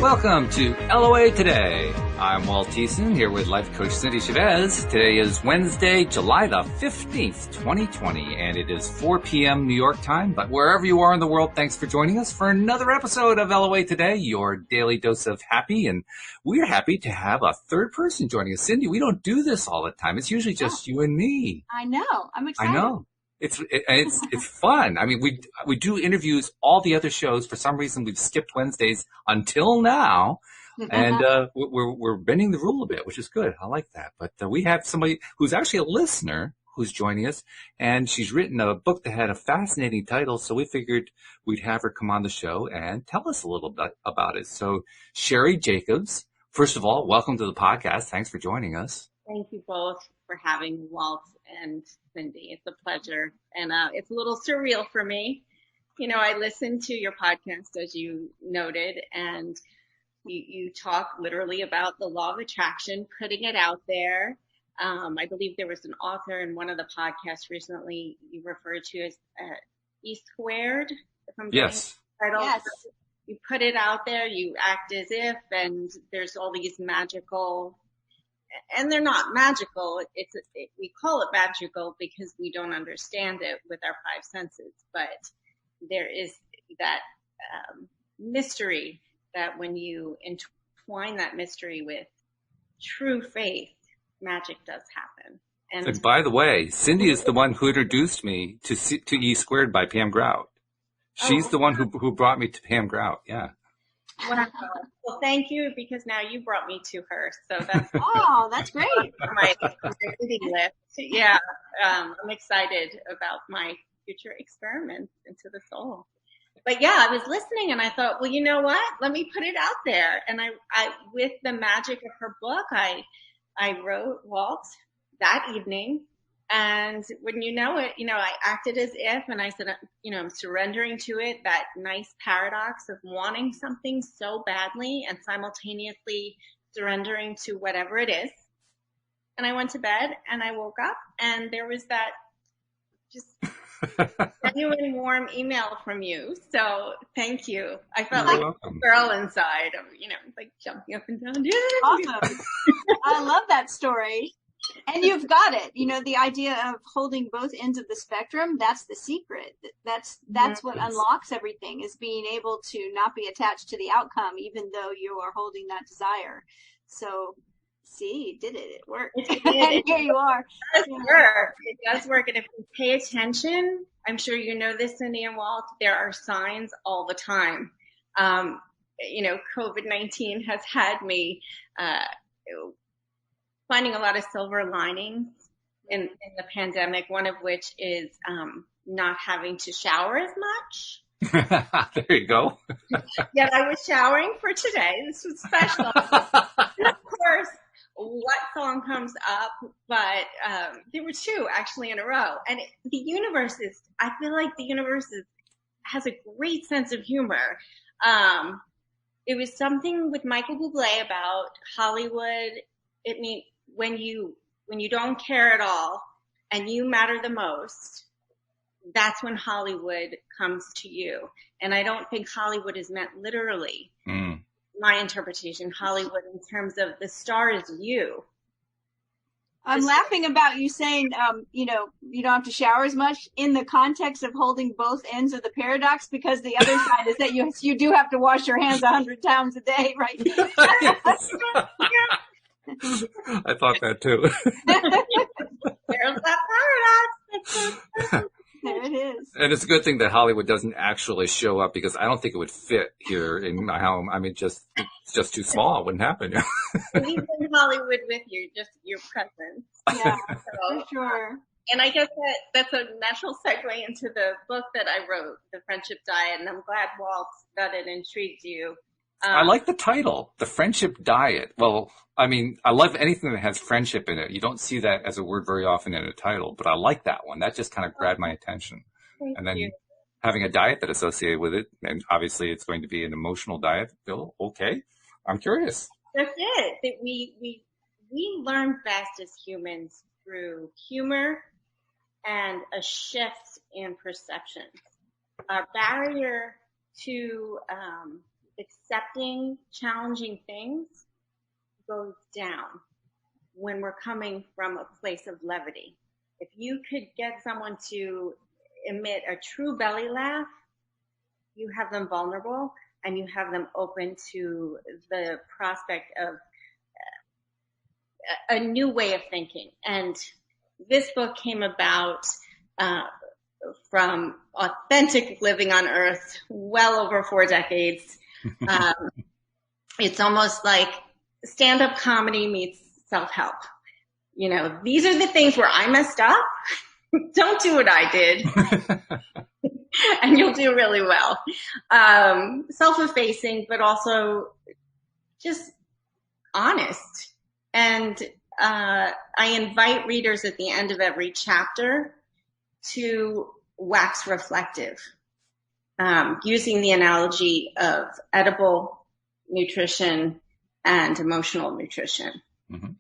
Welcome to LOA Today. I'm Walt Thiessen here with life coach Cindy Chavez. Today is Wednesday, July the 15th, 2020, and it is 4 p.m. New York time. But wherever you are in the world, thanks for joining us for another episode of LOA Today, your daily dose of happy. And we're happy to have a third person joining us. Cindy, we don't do this all the time. It's usually just you and me. I know. I'm excited. I know. It's fun. I mean, we do interviews all the other shows. For some reason, we've skipped Wednesdays until now, and we're bending the rule a bit, which is good. I like that. But we have somebody who's actually a listener who's joining us, and she's written a book that had a fascinating title. So we figured we'd have her come on the show and tell us a little bit about it. So Sheri Jacobs, first of all, welcome to the podcast. Thanks for joining us. Thank you both for having me, Walt and Cindy. It's a pleasure. And it's a little surreal for me. You know, I listened to your podcast, as you noted, and you talk literally about the law of attraction, putting it out there. I believe there was an author in one of the podcasts recently you referred to as E squared, if I'm getting Yes. the title. Yes. You put it out there, you act as if, and there's all these magical, and they're not magical. We call it magical because we don't understand it with our five senses, but there is that mystery that when you entwine that mystery with true faith, magic does happen. And by the way, Cindy is the one who introduced me to E squared by Pam Grout. She's the one who brought me to Pam Grout. Yeah. Wow. Well, thank you, because now you brought me to her. So that's that's great. my reading list. Yeah, I'm excited about my future experiments into the soul. But yeah, I was listening and I thought, well, you know what? Let me put it out there. And I with the magic of her book, I wrote Walt that evening. And when you know it, I acted as if, and I said, I'm surrendering to it, that nice paradox of wanting something so badly and simultaneously surrendering to whatever it is. And I went to bed and I woke up and there was that just genuine warm email from you. So thank you. I felt like a girl inside, like jumping up and down. Awesome. I love that story. And you've got it. The idea of holding both ends of the spectrum, that's the secret. That's what unlocks everything, is being able to not be attached to the outcome, even though you are holding that desire. So, see, you did it. It worked. And here you are. It does work. It does work. And if we pay attention, I'm sure you know this, Cindy and Walt, there are signs all the time. COVID-19 has had me finding a lot of silver linings in the pandemic, one of which is not having to shower as much. There you go. Yet I was showering for today. This was special. And of course, what song comes up? But there were two actually in a row. And I feel like the universe has a great sense of humor. It was something with Michael Bublé about Hollywood. It means when you don't care at all and you matter the most, that's when Hollywood comes to you. And I don't think Hollywood is meant literally. My interpretation, Hollywood in terms of the star is you. I'm laughing about you saying, you don't have to shower as much in the context of holding both ends of the paradox, because the other side is that you do have to wash your hands 100 times a day, right? I thought that too. There's that paradox. There it is. And it's a good thing that Hollywood doesn't actually show up, because I don't think it would fit here in my home. I mean, it's just too small. It wouldn't happen. We bring Hollywood with you, just your presence. Yeah, for sure. And I guess that's a natural segue into the book that I wrote, The Friendship Diet. And I'm glad, Walt, that it intrigued you. I like the title, The Friendship Diet. Well, I mean, I love anything that has friendship in it. You don't see that as a word very often in a title, but I like that one. That just kind of grabbed my attention. Thank you. Having a diet that associated with it, and obviously it's going to be an emotional diet. Bill, okay. I'm curious. That's it. That we learn best as humans through humor and a shift in perception. Our barrier to accepting challenging things goes down when we're coming from a place of levity. If you could get someone to emit a true belly laugh, you have them vulnerable and you have them open to the prospect of a new way of thinking. And this book came about from authentic living on earth well over 4 decades. It's almost like stand-up comedy meets self-help. You know, these are the things where I messed up. Don't do what I did. And you'll do really well. Self-effacing, but also just honest. And I invite readers at the end of every chapter to wax reflective, using the analogy of edible nutrition and emotional nutrition. Mm-hmm.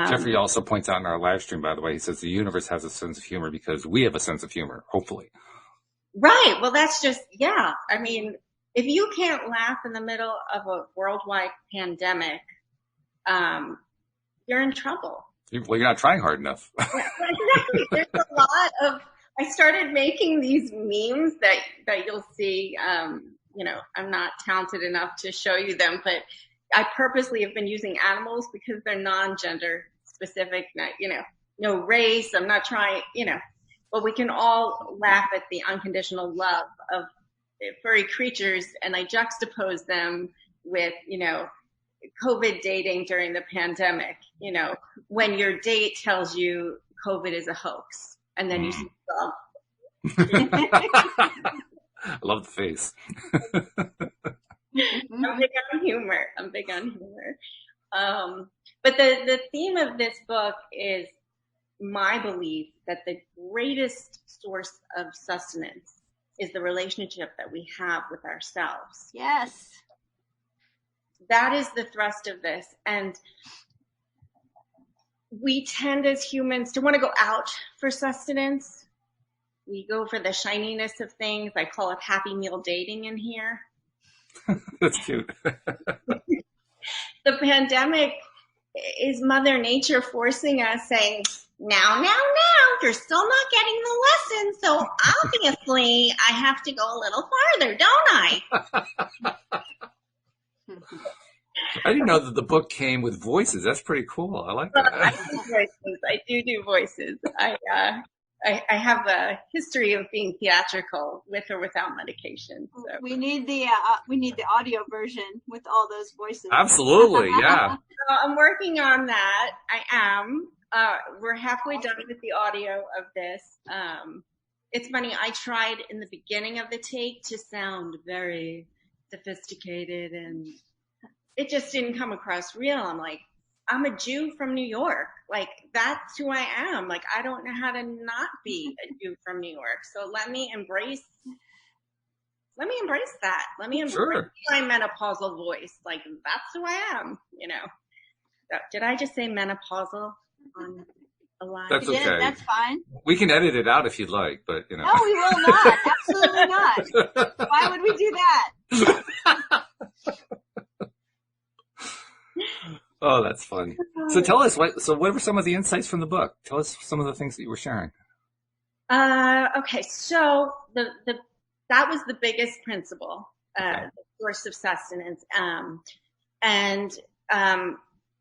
Jeffrey also points out in our live stream, by the way, he says the universe has a sense of humor because we have a sense of humor, hopefully. Right. Well, that's just, yeah. I mean, if you can't laugh in the middle of a worldwide pandemic, you're in trouble. Well, you're not trying hard enough. Yeah, exactly. There's a lot of, I started making these memes that you'll see, you know, I'm not talented enough to show you them, but I purposely have been using animals because they're non-gender specific, not, you know, no race. I'm not trying, you know, but we can all laugh at the unconditional love of furry creatures. And I juxtapose them with, you know, COVID dating during the pandemic, you know, when your date tells you COVID is a hoax and then you see I love the face. I'm big on humor. But the theme of this book is my belief that the greatest source of sustenance is the relationship that we have with ourselves. Yes. That is the thrust of this. And we tend as humans to want to go out for sustenance. We go for the shininess of things. I call it happy meal dating in here. That's cute. The pandemic is Mother Nature forcing us, saying, now, you're still not getting the lesson, so obviously I have to go a little farther, don't I? I didn't know that the book came with voices. That's pretty cool. I like that. I do voices. I do voices. I have a history of being theatrical with or without medication. So. We need the audio version with all those voices. Absolutely, yeah. I'm working on that. I am. We're halfway done with the audio of this. It's funny. I tried in the beginning of the take to sound very sophisticated, and it just didn't come across real. I'm like, I'm a Jew from New York. Like, that's who I am. Like, I don't know how to not be a Jew from New York. So let me embrace that. Let me embrace my menopausal voice. Like, that's who I am, you know. Did I just say menopausal on a line? That's okay. Yeah, that's fine. We can edit it out if you'd like, but, you know. No, we will not. Absolutely not. Why would we do that? Oh, that's funny. So tell us, what were some of the insights from the book? Tell us some of the things that you were sharing. Okay, so that was the biggest principle, the source of sustenance.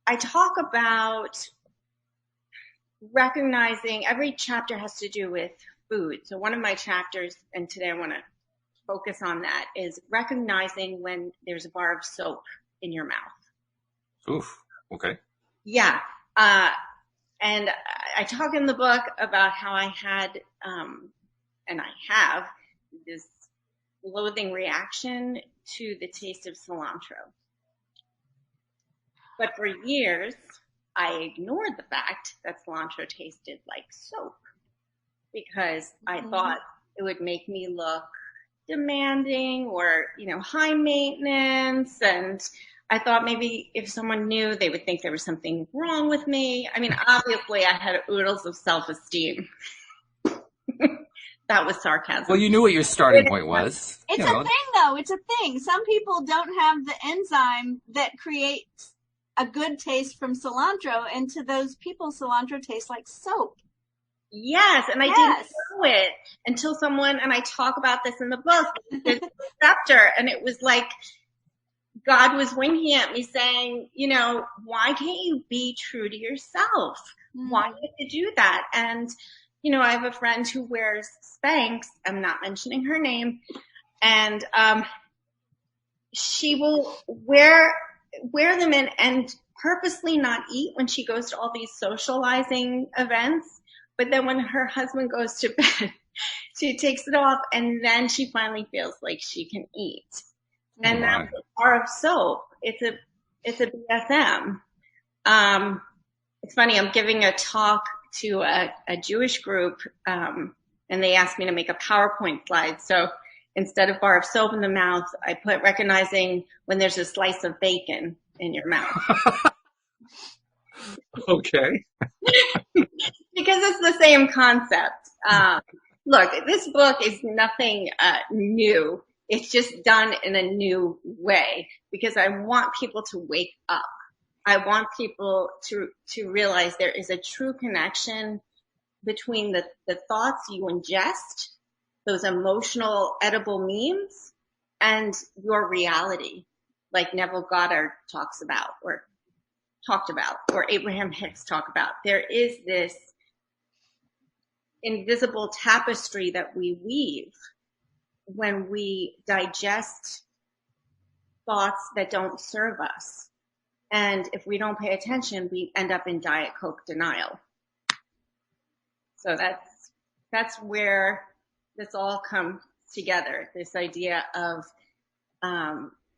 I talk about recognizing every chapter has to do with food. So one of my chapters, and today I want to focus on that, is recognizing when there's a bar of soap in your mouth. Oof. Okay. Yeah. And I talk in the book about how I had, and I have, this loathing reaction to the taste of cilantro. But for years, I ignored the fact that cilantro tasted like soap because I thought it would make me look demanding or, you know, high maintenance. And I thought maybe if someone knew, they would think there was something wrong with me. I mean, obviously I had oodles of self-esteem. That was sarcasm. Well, you knew what your starting point was. It's a thing, though. It's a thing. Some people don't have the enzyme that creates a good taste from cilantro, and to those people, cilantro tastes like soap. Yes, and I didn't know it until someone, and I talk about this in the book, the receptor, and it was like God was winking at me saying, you know, why can't you be true to yourself? Why do you have to do that? And, you know, I have a friend who wears Spanx. I'm not mentioning her name. And she will wear them in and purposely not eat when she goes to all these socializing events. But then when her husband goes to bed, she takes it off, and then she finally feels like she can eat. And that's a bar of soap. It's a BSM. It's funny. I'm giving a talk to a Jewish group, and they asked me to make a PowerPoint slide. So instead of bar of soap in the mouth, I put recognizing when there's a slice of bacon in your mouth. Okay. Because it's the same concept. Look, this book is nothing new. It's just done in a new way because I want people to wake up. I want people to realize there is a true connection between the thoughts you ingest, those emotional edible memes, and your reality, like Neville Goddard talked about, or Abraham Hicks talked about. There is this invisible tapestry that we weave when we digest thoughts that don't serve us. And if we don't pay attention, we end up in Diet Coke denial. So that's where this all comes together, this idea of,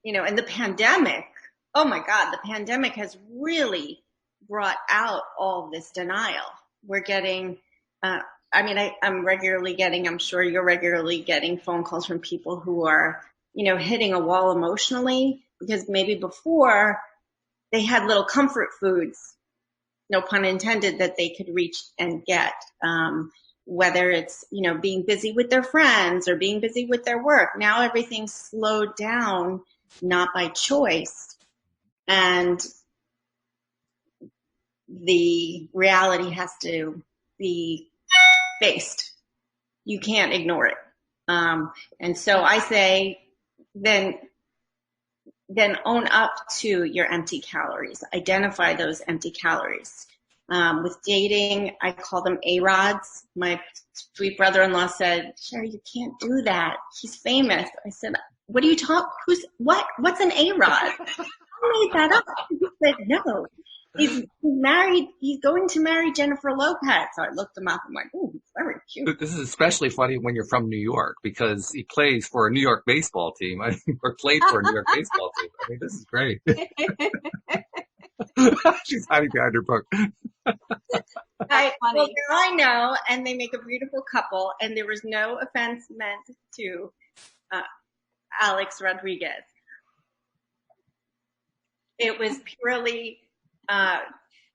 you know, and the pandemic, oh my God, the pandemic has really brought out all this denial. We're getting, I'm regularly getting, I'm sure you're regularly getting phone calls from people who are, you know, hitting a wall emotionally because maybe before they had little comfort foods, no pun intended, that they could reach and get, whether it's, you know, being busy with their friends or being busy with their work. Now everything's slowed down, not by choice. And the reality has to be faced. You can't ignore it. And so I say, then own up to your empty calories. Identify those empty calories. With dating, I call them A-rods. My sweet brother-in-law said, Sheri, you can't do that. He's famous. I said, what do you talk? What's an A-rod? I made that up. He said, no. He's married. He's going to marry Jennifer Lopez. So I looked him up. I'm like, oh, he's very cute. This is especially funny when you're from New York because he plays for a New York baseball team. Or played for a New York baseball team. I mean, this is great. She's hiding behind her book. Well, I know, and they make a beautiful couple, and there was no offense meant to Alex Rodriguez. It was purely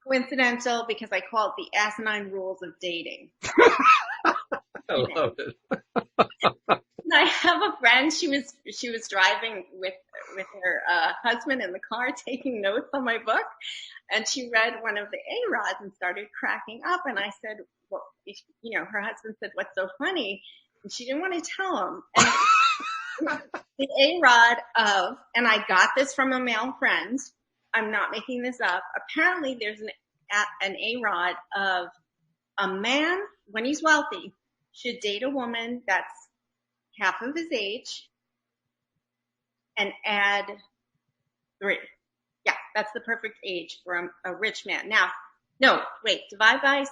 coincidental because I call it the asinine rules of dating. I love it. And I have a friend. She was driving with her husband in the car, taking notes on my book, and she read one of the A-rods and started cracking up. And I said, "Well, you know," her husband said, "What's so funny?" And she didn't want to tell him. And the A-rod of, and I got this from a male friend. I'm not making this up. Apparently, there's an A-rod of a man when he's wealthy should date a woman that's half of his age and add 3. Yeah, that's the perfect age for a rich man. Now, no, wait, divide by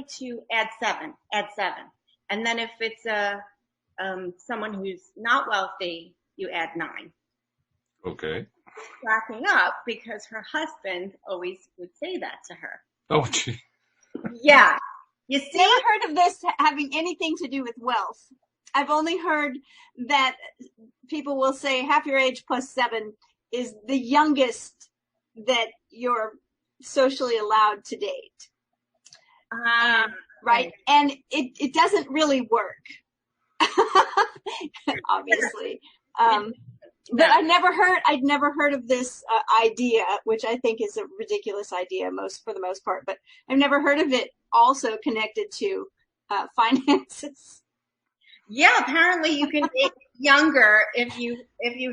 2, add 7. And then if it's someone who's not wealthy, you add 9. Okay. Cracking up because her husband always would say that to her. Oh, gee. Yeah. You see? Never heard of this having anything to do with wealth. I've only heard that people will say half your age plus 7 is the youngest that you're socially allowed to date. right? And it doesn't really work, obviously. But I'd never heard of this idea, which I think is a ridiculous idea for the most part. But I've never heard of it also connected to finances. Yeah, apparently you can get younger if you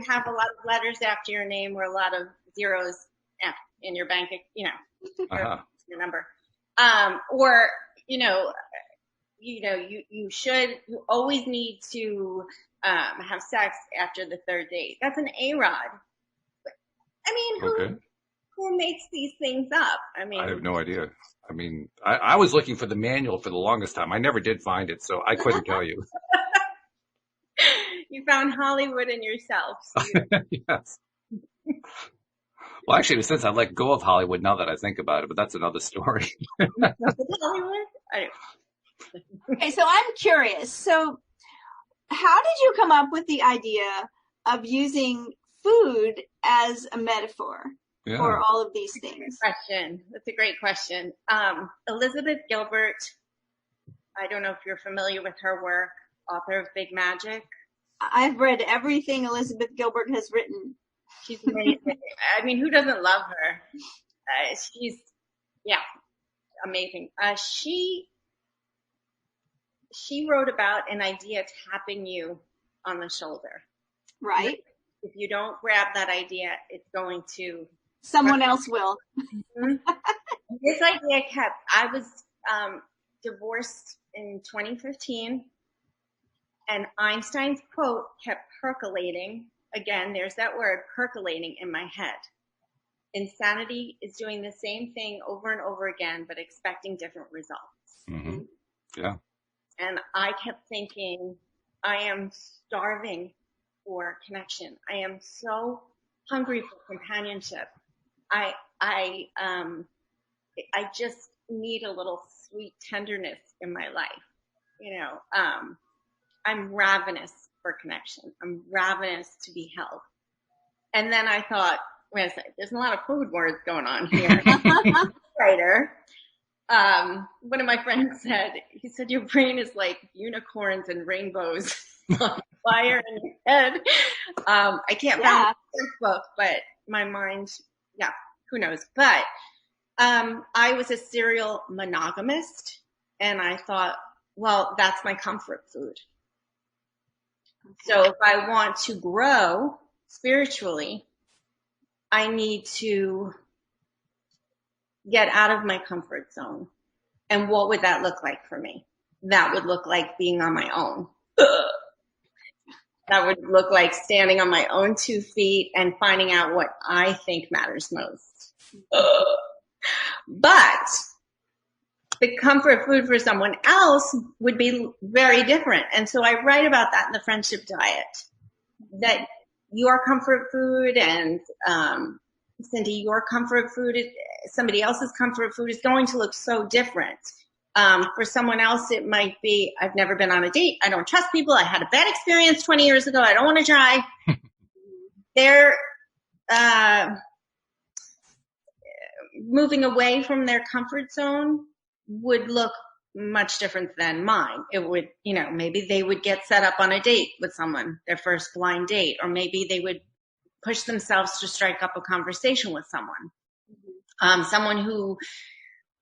have a lot of letters after your name or a lot of zeros in your bank, your number. Or you always need to have sex after the third date. That's an A-Rod. I mean, who makes these things up? I mean, I have no idea. I mean, I was looking for the manual for the longest time. I never did find it, so I couldn't tell you. You found Hollywood in yourself. So yes. Well, actually, since I let go of Hollywood, now that I think about it, but that's another story. Hollywood? Okay, so I'm curious. So how did you come up with the idea of using food as a metaphor for all of these things? That's a great question. Elizabeth Gilbert, I don't know if you're familiar with her work, author of Big Magic. I've read everything Elizabeth Gilbert has written. She's amazing. I mean, who doesn't love her? She's amazing. She wrote about an idea tapping you on the shoulder. Right. If you don't grab that idea, it's going to... Someone else will. Mm-hmm. This idea I was divorced in 2015, and Einstein's quote kept percolating. Again, there's that word, percolating, in my head. Insanity is doing the same thing over and over again, but expecting different results. Mm-hmm. Yeah. And I kept thinking, I am starving for connection. I am so hungry for companionship. I just need a little sweet tenderness in my life. I'm ravenous for connection. I'm ravenous to be held. And then I thought, wait a second, there's a lot of food words going on here. Writer. One of my friends he said, your brain is like unicorns and rainbows on fire in your head. I can't find this book, but my mind, who knows? But I was a serial monogamist, and I thought, well, that's my comfort food. So if I want to grow spiritually, I need to get out of my comfort zone. And what would that look like for me? That would look like being on my own. That would look like standing on my own 2 feet and finding out what I think matters most. But the comfort food for someone else would be very different. And so I write about that in the Friendship Diet, that your comfort food and Cindy, your comfort food, somebody else's comfort food is going to look so different. For someone else, it might be, I've never been on a date. I don't trust people. I had a bad experience 20 years ago. I don't want to try. They're moving away from their comfort zone would look much different than mine. It would, maybe they would get set up on a date with someone, their first blind date, or maybe they would push themselves to strike up a conversation with someone. Someone who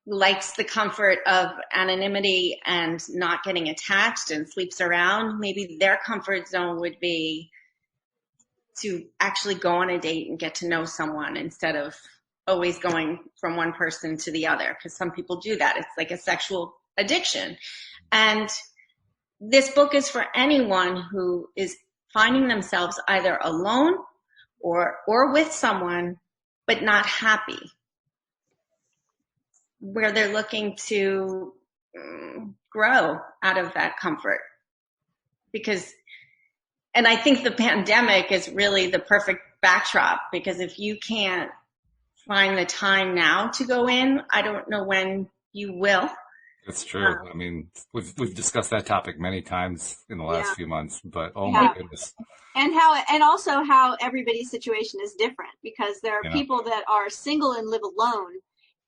likes the comfort of anonymity and not getting attached and sleeps around, maybe their comfort zone would be to actually go on a date and get to know someone instead of always going from one person to the other, because some people do that. It's like a sexual addiction. And this book is for anyone who is finding themselves either alone or with someone, but not happy, where they're looking to grow out of that comfort. And I think the pandemic is really the perfect backdrop, because if you can't find the time now to go in, I don't know when you will. That's true. I mean, we've discussed that topic many times in the last few months, but my goodness. And also how everybody's situation is different, because there are people that are single and live alone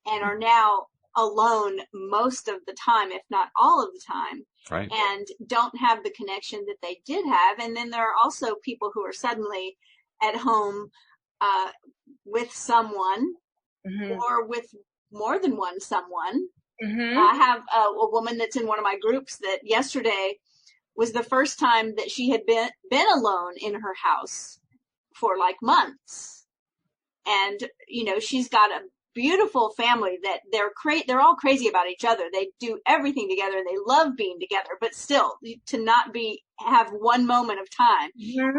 and are now alone most of the time, if not all of the time, Right. and don't have the connection that they did have. And then there are also people who are suddenly at home with someone or with more than one someone. I have a woman that's in one of my groups that yesterday was the first time that she had been alone in her house for like months. And, you know, she's got a beautiful family that they're all crazy about each other. They do everything together and they love being together, but still to not have one moment of time.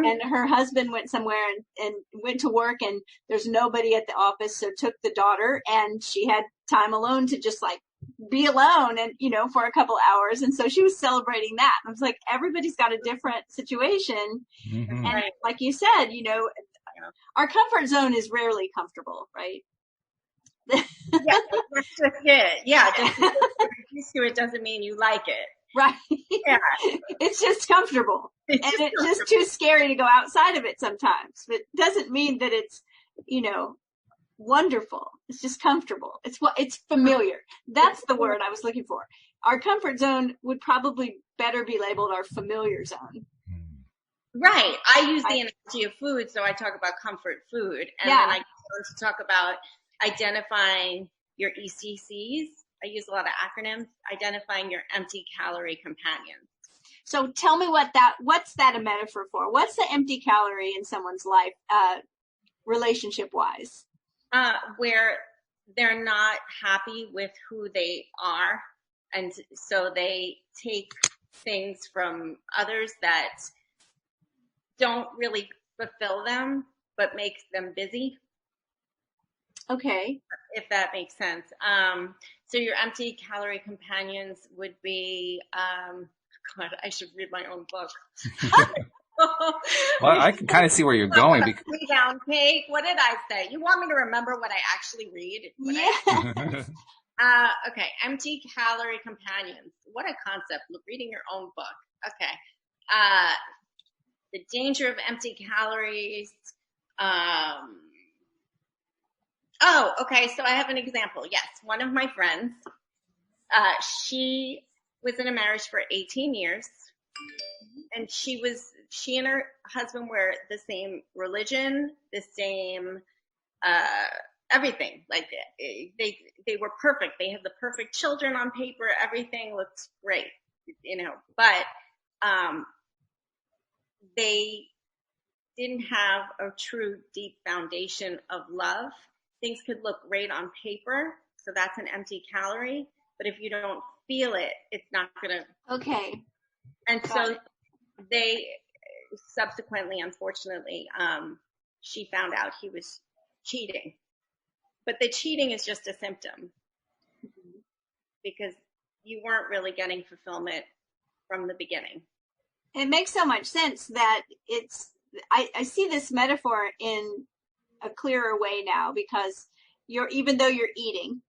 And her husband went somewhere and went to work, and there's nobody at the office. So took the daughter, and she had time alone to just like be alone and, you know, for a couple hours. And so she was celebrating that. I was like, everybody's got a different situation. Mm-hmm. And like you said, you know, our comfort zone is rarely comfortable, right? Yeah, that's just it. Yeah, just because you're used to it doesn't mean you like it. Right. Yeah. It's just comfortable. It's just too scary to go outside of it sometimes. But it doesn't mean that it's, you know, wonderful. It's just comfortable. It's familiar. That's the word I was looking for. Our comfort zone would probably better be labeled our familiar zone. Right. I use the analogy of food, so I talk about comfort food. And then I go on to talk about identifying your ECCs. I use a lot of acronyms, identifying your empty calorie companions. So tell me what's that a metaphor for? What's the empty calorie in someone's life, relationship-wise? Where they're not happy with who they are, and so they take things from others that don't really fulfill them, but makes them busy. Okay. If that makes sense. So your empty calorie companions would be, God, I should read my own book. Well, I can kind of see where you're going. Because down cake. What did I say? You want me to remember what I actually read? Okay. Empty calorie companions. What a concept. Reading your own book. Okay. The danger of empty calories. Oh, okay. So I have an example. Yes. One of my friends, she was in a marriage for 18 years, and she and her husband were the same religion, the same, everything. Like they were perfect. They had the perfect children on paper. Everything looked great, you know, but, they didn't have a true deep foundation of love. Things could look great on paper, so that's an empty calorie. But if you don't feel it, it's not gonna. Okay. And so they subsequently, unfortunately, she found out he was cheating. But the cheating is just a symptom because you weren't really getting fulfillment from the beginning. It makes so much sense that I see this metaphor in a clearer way now, because even though you're eating,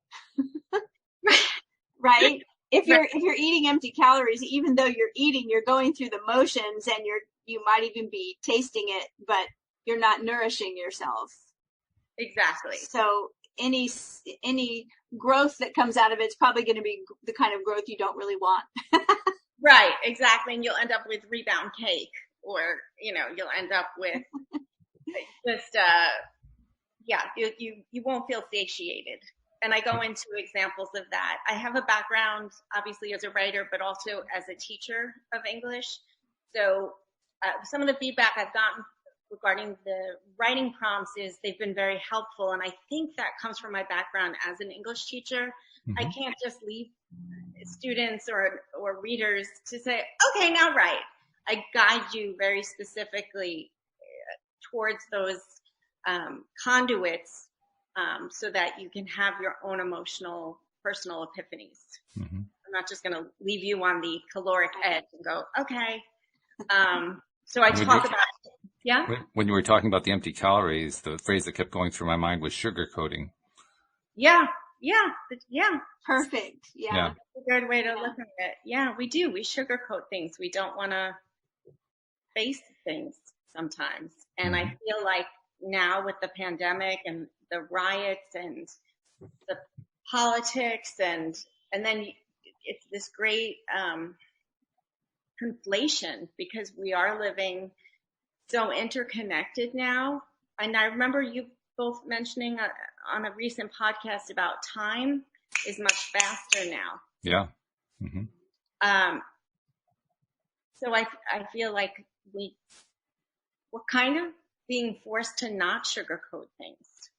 right? If you're eating empty calories, even though you're eating, you're going through the motions, and you might even be tasting it, but you're not nourishing yourself. Exactly. So any growth that comes out of it's probably going to be the kind of growth you don't really want. Right, exactly. And you'll end up with rebound cake, or, you know, you'll end up with just, you won't feel satiated. And I go into examples of that. I have a background, obviously, as a writer, but also as a teacher of English. So some of the feedback I've gotten regarding the writing prompts is they've been very helpful. And I think that comes from my background as an English teacher. Mm-hmm. I can't just leave students or readers to say, okay, now write. I guide you very specifically towards those conduits so that you can have your own emotional, personal epiphanies. Mm-hmm. I'm not just going to leave you on the caloric edge and go, okay. So I talk about, yeah. When you were talking about the empty calories, the phrase that kept going through my mind was sugarcoating. Yeah. Perfect. Yeah. That's a good way to look at it. Yeah, we do. We sugarcoat things. We don't want to face things sometimes. And I feel like now with the pandemic and the riots and the politics and then it's this great conflation because we are living so interconnected now. And I remember you both mentioning on a recent podcast about time is much faster now. Yeah. Mm-hmm. So I feel like we're kind of being forced to not sugarcoat things.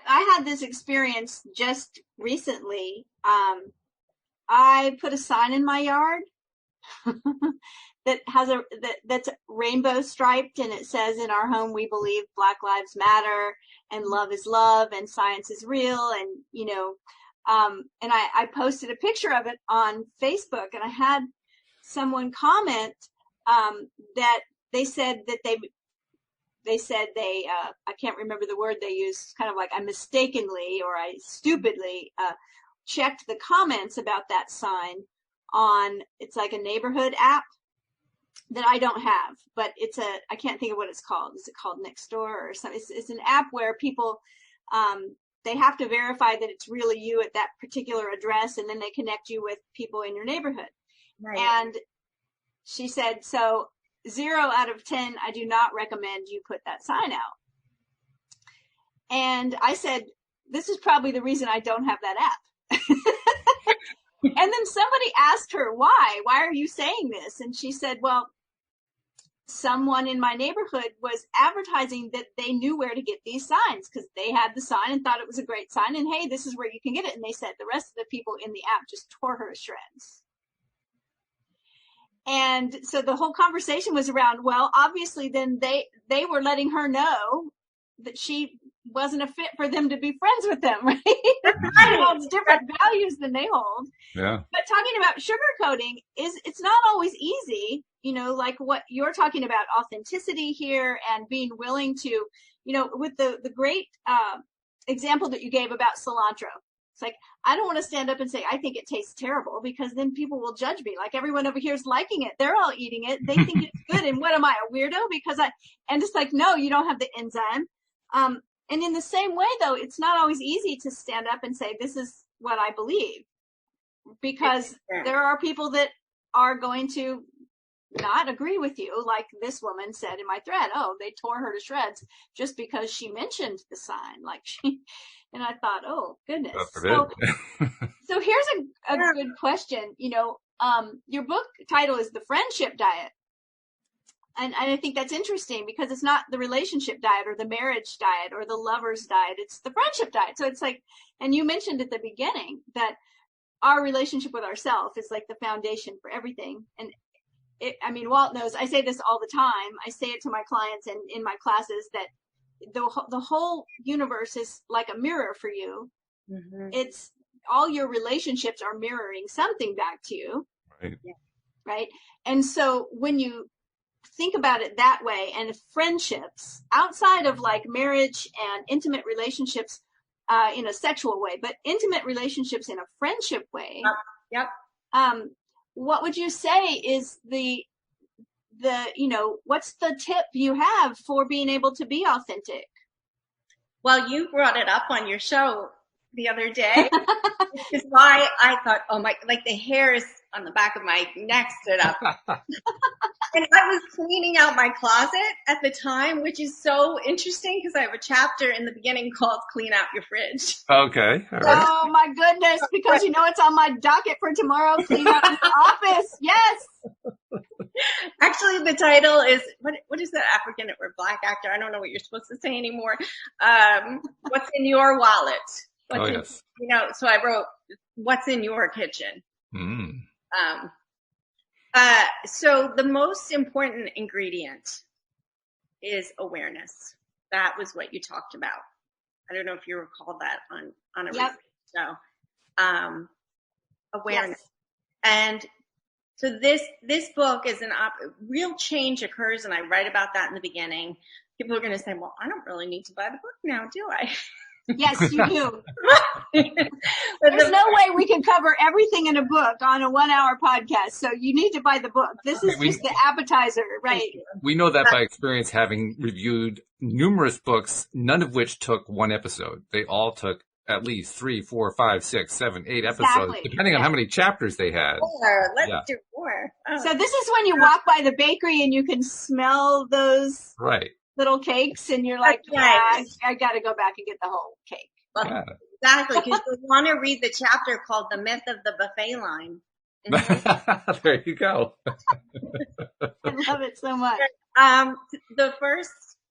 I had this experience just recently. I put a sign in my yard that has that's rainbow striped, and it says, "In our home, we believe Black Lives Matter, and love is love, and science is real." And and I posted a picture of it on Facebook, and I had someone comment that they said that they I can't remember the word they used, kind of like I mistakenly or I stupidly checked the comments about that sign on, it's like a neighborhood app that I don't have, but I can't think of what it's called. Is it called Nextdoor or something? It's an app where people, they have to verify that it's really you at that particular address, and then they connect you with people in your neighborhood. Right. And she said, so 0 out of 10, I do not recommend you put that sign out. And I said, this is probably the reason I don't have that app. And then somebody asked her, why are you saying this? And she said, well, someone in my neighborhood was advertising that they knew where to get these signs because they had the sign and thought it was a great sign. And hey, this is where you can get it. And they said the rest of the people in the app just tore her to shreds. And so the whole conversation was around, well, obviously then they were letting her know that she wasn't a fit for them to be friends with them, right? She holds different values than they hold. Yeah. But talking about sugarcoating it's not always easy, like what you're talking about, authenticity here and being willing to, with the great example that you gave about cilantro. It's like, I don't want to stand up and say, I think it tastes terrible, because then people will judge me. Like everyone over here is liking it. They're all eating it. They think it's good. And what am I, a weirdo? And it's like, no, you don't have the enzyme. And in the same way, though, it's not always easy to stand up and say, this is what I believe, because there are people that are going to not agree with you. Like this woman said in my thread, oh, they tore her to shreds just because she mentioned the sign. And I thought, oh, goodness. So here's a good question. Your book title is The Friendship Diet. And I think that's interesting because it's not the relationship diet or the marriage diet or the lover's diet. It's the friendship diet. So it's like, and you mentioned at the beginning that our relationship with ourselves is like the foundation for everything. And Walt knows, I say this all the time. I say it to my clients and in my classes that the whole universe is like a mirror for you. Mm-hmm. It's all your relationships are mirroring something back to you. Right. Right. And so when you think about it that way, and friendships outside of like marriage and intimate relationships in a sexual way, but intimate relationships in a friendship way. Yep. What would you say is the what's the tip you have for being able to be authentic? Well, you brought it up on your show the other day, which is why I thought, oh my, like the hairs on the back of my neck stood up. And I was cleaning out my closet at the time, which is so interesting because I have a chapter in the beginning called Clean Out Your Fridge. Okay. All right. Oh my goodness, because it's on my docket for tomorrow, Clean Out Your Office. Yes. Actually, the title is, what is that African or Black actor? I don't know what you're supposed to say anymore. What's in your wallet? Yes. So I wrote, what's in your kitchen? Mm. So the most important ingredient is awareness. That was what you talked about. I don't know if you recall that on a recent show. Awareness. Yes. And so this book is real change occurs, and I write about that in the beginning. People are going to say, well, I don't really need to buy the book now, do I? Yes, you do. There's no way we can cover everything in a book on a 1-hour podcast. So you need to buy the book. This is just the appetizer, right? We know that by experience, having reviewed numerous books, none of which took one episode. They all took at least 3, 4, 5, 6, 7, 8 episodes, Exactly. depending on how many chapters they had. More. Let's Yeah. do more. Oh. So this is when you walk by the bakery and you can smell those Right. little cakes, and you're like, That's right. yeah, I got to go back and get the whole cake. Well, Yeah. exactly, because you want to read the chapter called "The Myth of the Buffet Line." There you go. I love it so much.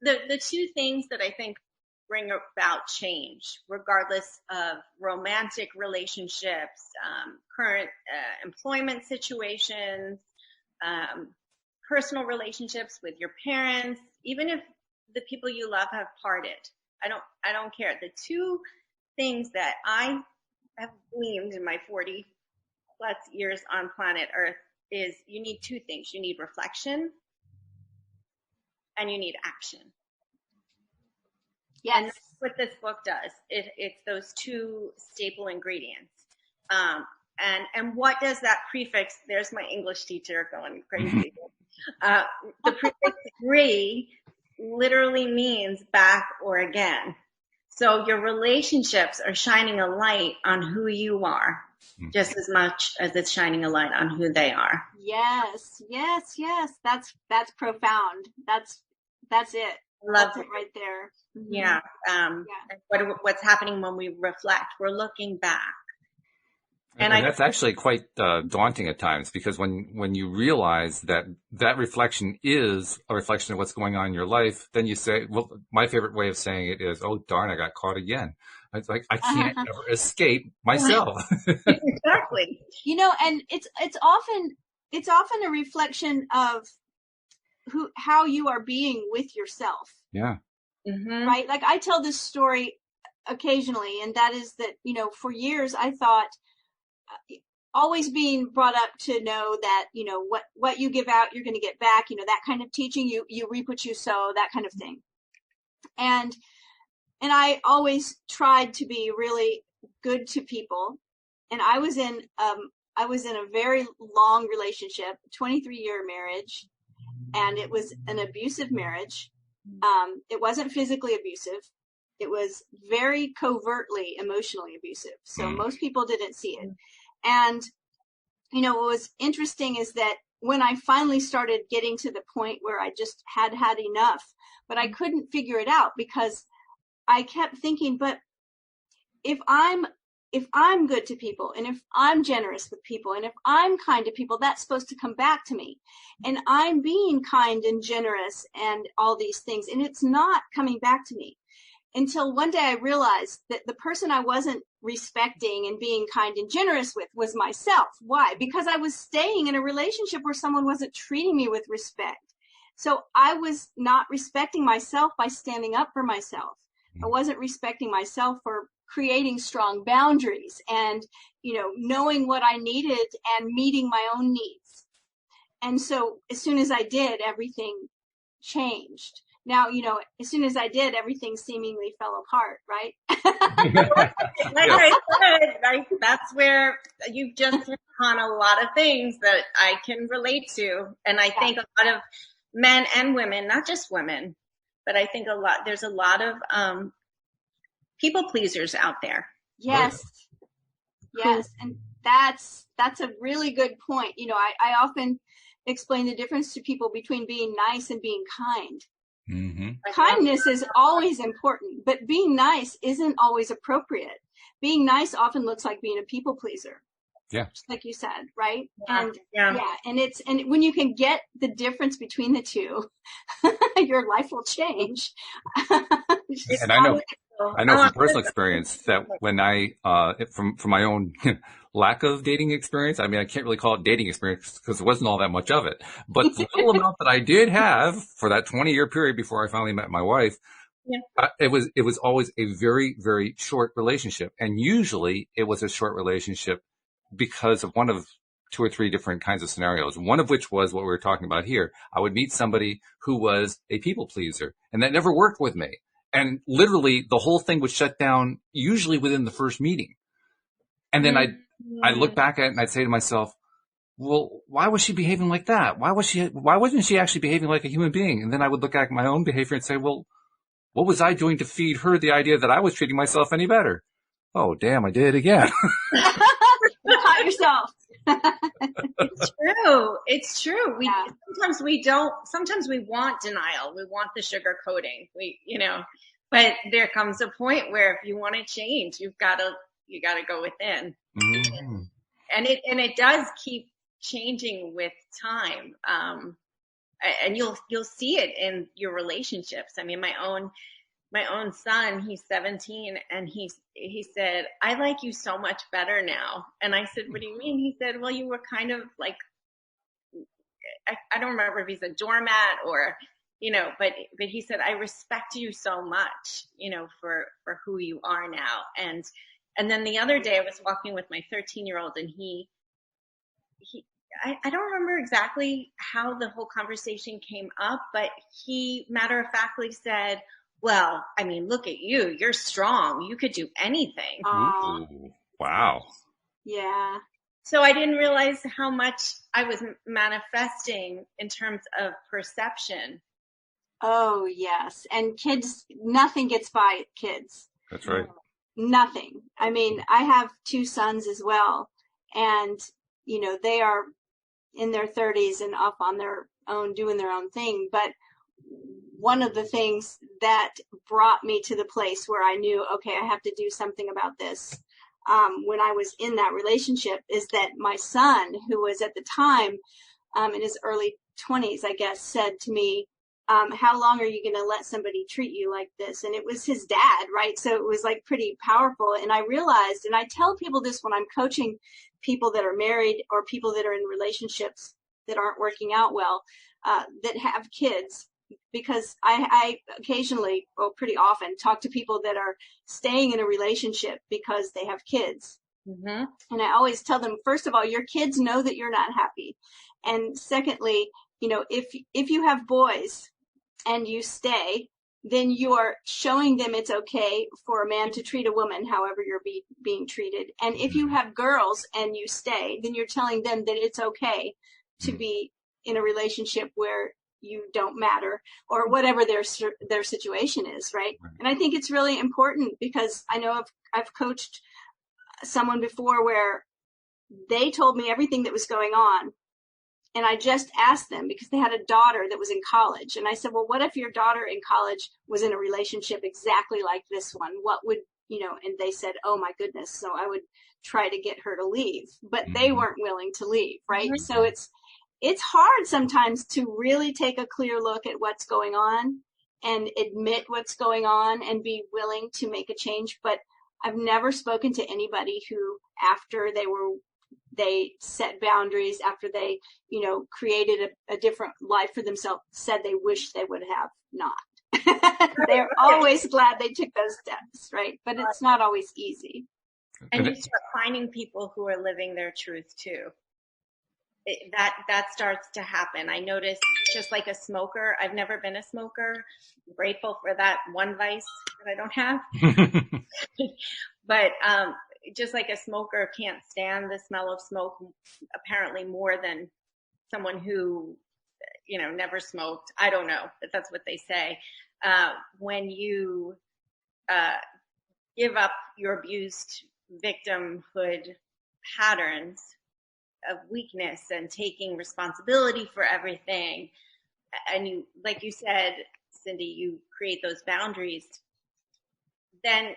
The two things that I think bring about change, regardless of romantic relationships, current employment situations, personal relationships with your parents, even if the people you love have parted. I don't care. The two things that I have gleaned in my 40 plus years on planet Earth is you need two things. You need reflection and you need action. Yes. And that's what this book does. It's those two staple ingredients. And what does that prefix? There's my English teacher going crazy. The prefix "re" literally means back or again. So your relationships are shining a light on who you are, just as much as it's shining a light on who they are. Yes. That's profound. That's it. That's it right there. Mm-hmm. Yeah. What's happening when we reflect? We're looking back. And that's actually quite daunting at times, because when you realize that reflection is a reflection of what's going on in your life, then you say, well, my favorite way of saying it is, oh, darn, I got caught again. It's like, I can't ever escape myself. Exactly. And it's often a reflection of how you are being with yourself. Yeah. Mm-hmm. Right? Like I tell this story occasionally, and that is that, for years I thought, always being brought up to know that, what you give out, you're going to get back, that kind of teaching, you reap what you sow, that kind of thing. And I always tried to be really good to people. And I was in a very long relationship, 23-year marriage, and it was an abusive marriage. It wasn't physically abusive. It was very covertly emotionally abusive. So most people didn't see it. And, what was interesting is that when I finally started getting to the point where I just had enough, but I couldn't figure it out, because I kept thinking, but if I'm good to people, and if I'm generous with people, and if I'm kind to people, that's supposed to come back to me. And I'm being kind and generous and all these things, and it's not coming back to me. Until one day I realized that the person I wasn't respecting and being kind and generous with was myself. Why? Because I was staying in a relationship where someone wasn't treating me with respect. So I was not respecting myself by standing up for myself. I wasn't respecting myself for creating strong boundaries and, knowing what I needed and meeting my own needs. And so as soon as I did, everything changed. Now, as soon as I did, everything seemingly fell apart, right? Like I said, that's where you've just hit on a lot of things that I can relate to. And I think a lot of men and women, not just women, but I think there's a lot of people pleasers out there. Yes. Yes. And that's a really good point. I often explain the difference to people between being nice and being kind. Mm-hmm. Kindness is always important, but being nice isn't always appropriate. Being nice often looks like being a people pleaser. Yeah. Just like you said, right? Yeah. And when you can get the difference between the two, your life will change. And I know from personal experience that when from my own lack of dating experience, I mean, I can't really call it dating experience because there wasn't all that much of it, but the little amount that I did have for that 20-year period before I finally met my wife, it was always a very, very short relationship. And usually it was a short relationship because of one of 2 or 3 different kinds of scenarios, one of which was what we were talking about here. I would meet somebody who was a people pleaser, and that never worked with me. And literally the whole thing would shut down usually within the first meeting. And then I'd look back at it and I'd say to myself, well, why was she behaving like that? Why wasn't she actually behaving like a human being? And then I would look at my own behavior and say, well, what was I doing to feed her the idea that I was treating myself any better? Oh, damn, I did it again. You caught yourself. It's true. It's true. Yeah. Sometimes we want denial. We want the sugar coating. But there comes a point where if you want to change, you gotta go within. Mm-hmm. And it does keep changing with time. And you'll see it in your relationships. I mean, my own son, he's 17, and he said, "I like you so much better now." And I said, "What do you mean?" He said, "Well, you were kind of like, I don't remember if he's a doormat or, but he said, I respect you so much, for who you are now." And then the other day I was walking with my 13-year-old, and I don't remember exactly how the whole conversation came up, but he matter of factly said, "Well, I mean, look at you. You're strong. You could do anything." Ooh, wow. Yeah. So I didn't realize how much I was manifesting in terms of perception. Oh, yes. And kids, nothing gets by kids. That's right. Nothing. I mean, I have 2 sons as well, and, they are in their 30s and up on their own, doing their own thing. But one of the things that brought me to the place where I knew, okay, I have to do something about this, when I was in that relationship, is that my son, who was at the time in his early 20s, I guess, said to me, "How long are you going to let somebody treat you like this?" And it was his dad, right? So it was like pretty powerful. And I realized, and I tell people this when I'm coaching people that are married or people that are in relationships that aren't working out well, that have kids, because I occasionally, well, pretty often, talk to people that are staying in a relationship because they have kids. Mm-hmm. And I always tell them, first of all, your kids know that you're not happy. And secondly, if you have boys and you stay, then you are showing them it's okay for a man to treat a woman however you're being treated. And if you have girls and you stay, then you're telling them that it's okay to be in a relationship where you don't matter, or whatever their situation is, right? And I think it's really important, because I know I've coached someone before where they told me everything that was going on. And I just asked them, because they had a daughter that was in college. And I said, well, what if your daughter in college was in a relationship exactly like this one? What would, and they said, oh my goodness. So I would try to get her to leave, but they weren't willing to leave, right? Mm-hmm. So it's hard sometimes to really take a clear look at what's going on and admit what's going on and be willing to make a change. But I've never spoken to anybody who, after they set boundaries, after they, created a different life for themselves, said they wish they would have not. They're always glad they took those steps, right? But it's not always easy. And you start finding people who are living their truth too. That starts to happen. I notice, just like a smoker, I've never been a smoker. I'm grateful for that one vice that I don't have. But just like a smoker can't stand the smell of smoke, apparently more than someone who, never smoked. I don't know, but that's what they say. When you give up your abused victimhood patterns of weakness and taking responsibility for everything, and you, like you said, Cindy, you create those boundaries, then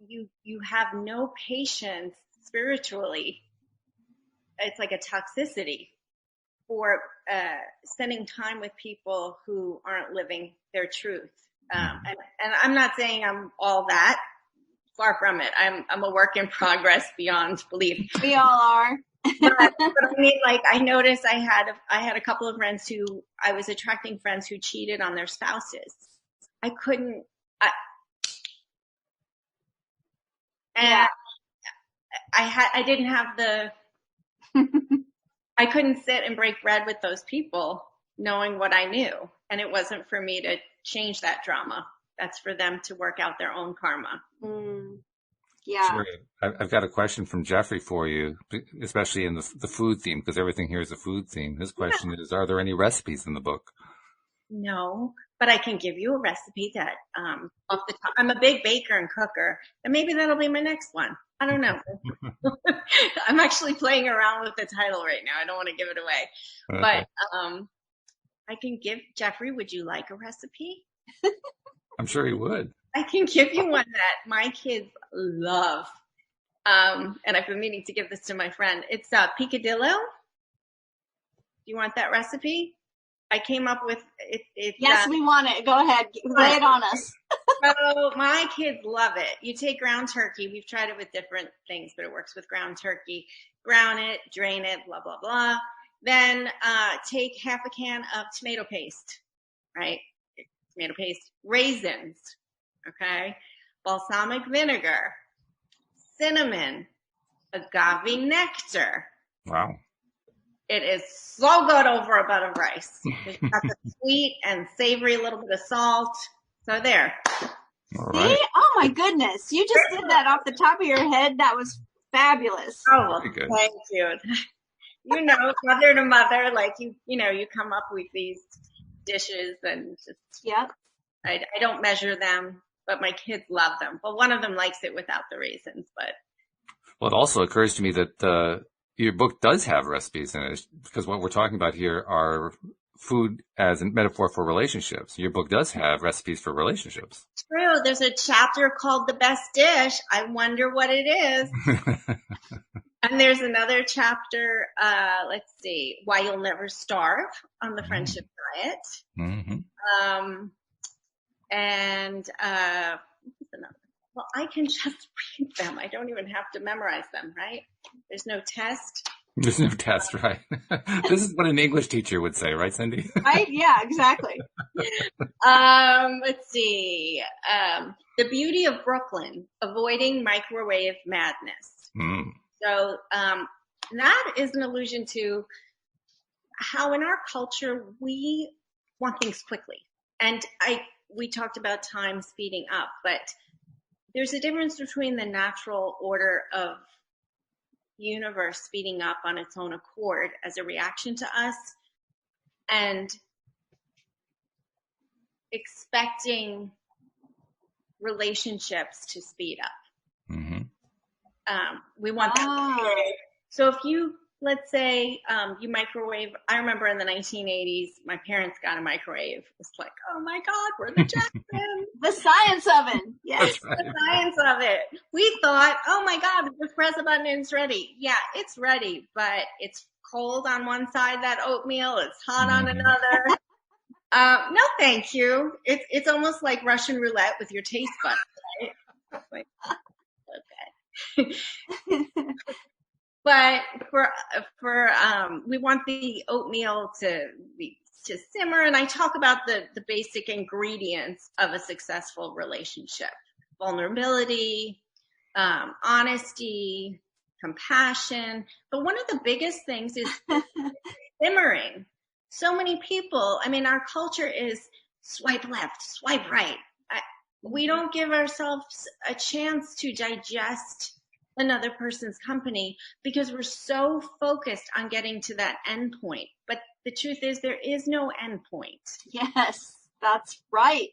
you have no patience spiritually. It's like a toxicity for spending time with people who aren't living their truth. And I'm not saying I'm all that. Far from it. I'm a work in progress beyond belief. We all are. but I mean, like, I noticed I had a couple of friends who I was attracting, friends who cheated on their spouses. I didn't have I couldn't sit and break bread with those people knowing what I knew. And it wasn't for me to change that drama. That's for them to work out their own karma. Yeah. Sheri, I've got a question from Jeffrey for you, especially in the food theme, because everything here is a food theme. His question is, are there any recipes in the book? No, but I can give you a recipe that, off the top, I'm a big baker and cooker, and maybe that'll be my next one. I don't know. I'm actually playing around with the title right now. I don't want to give it away, but, I can give Jeffrey, would you like a recipe? I'm sure he would. I can give you one that my kids love. And I've been meaning to give this to my friend. It's picadillo. Do you want that recipe? I came up with it. Yes, we want it. Go ahead. Lay it on us. So my kids love it. You take ground turkey. We've tried it with different things, but it works with ground turkey. Brown it, drain it, blah, blah, blah. Then take half a can of tomato paste, right? Tomato paste, raisins, okay? Balsamic vinegar, cinnamon, agave nectar. Wow. It is so good over a bed of rice. It's got the sweet and savory, a little bit of salt. So there. All right. See? Oh my goodness. You just did that off the top of your head. That was fabulous. Oh, well, thank you. You know, mother to mother, like you know, you come up with these dishes and just, Yep. I don't measure them, but my kids love them. Well, one of them likes it without the raisins, but. Well, it also occurs to me that your book does have recipes in it, because what we're talking about here are food as a metaphor for relationships. Your book does have recipes for relationships. True. There's a chapter called The Best Dish. I wonder what it is. And there's another chapter, let's see, Why You'll Never Starve on the Friendship Diet. Mm-hmm. And what's another? Well, I can just read them. I don't even have to memorize them, right? There's no test. There's no test, right? This is what an English teacher would say, right, Cindy? Right? Yeah, exactly. Let's see. The Beauty of Brooklyn, Avoiding Microwave Madness. Mm. So that is an allusion to how in our culture we want things quickly. And we talked about time speeding up, but there's a difference between the natural order of the universe speeding up on its own accord as a reaction to us and expecting relationships to speed up. Mm-hmm. We want that. So if you, let's say, you microwave, I remember in the 1980s, my parents got a microwave. It's like, oh my God, we're the Jacksons. The science oven. Yes. Right. The science of it. We thought, oh my God, just press a button and it's ready. Yeah, it's ready, but it's cold on one side, that oatmeal, it's hot on another. No, thank you. It's almost like Russian roulette with your taste buds, right? Like, okay. But we want the oatmeal to simmer, and I talk about the basic ingredients of a successful relationship: vulnerability, honesty, compassion. But one of the biggest things is simmering. So many people, I mean, our culture is swipe left, swipe right. We don't give ourselves a chance to digest another person's company because we're so focused on getting to that end point. But the truth is there is no end point. Yes, that's right.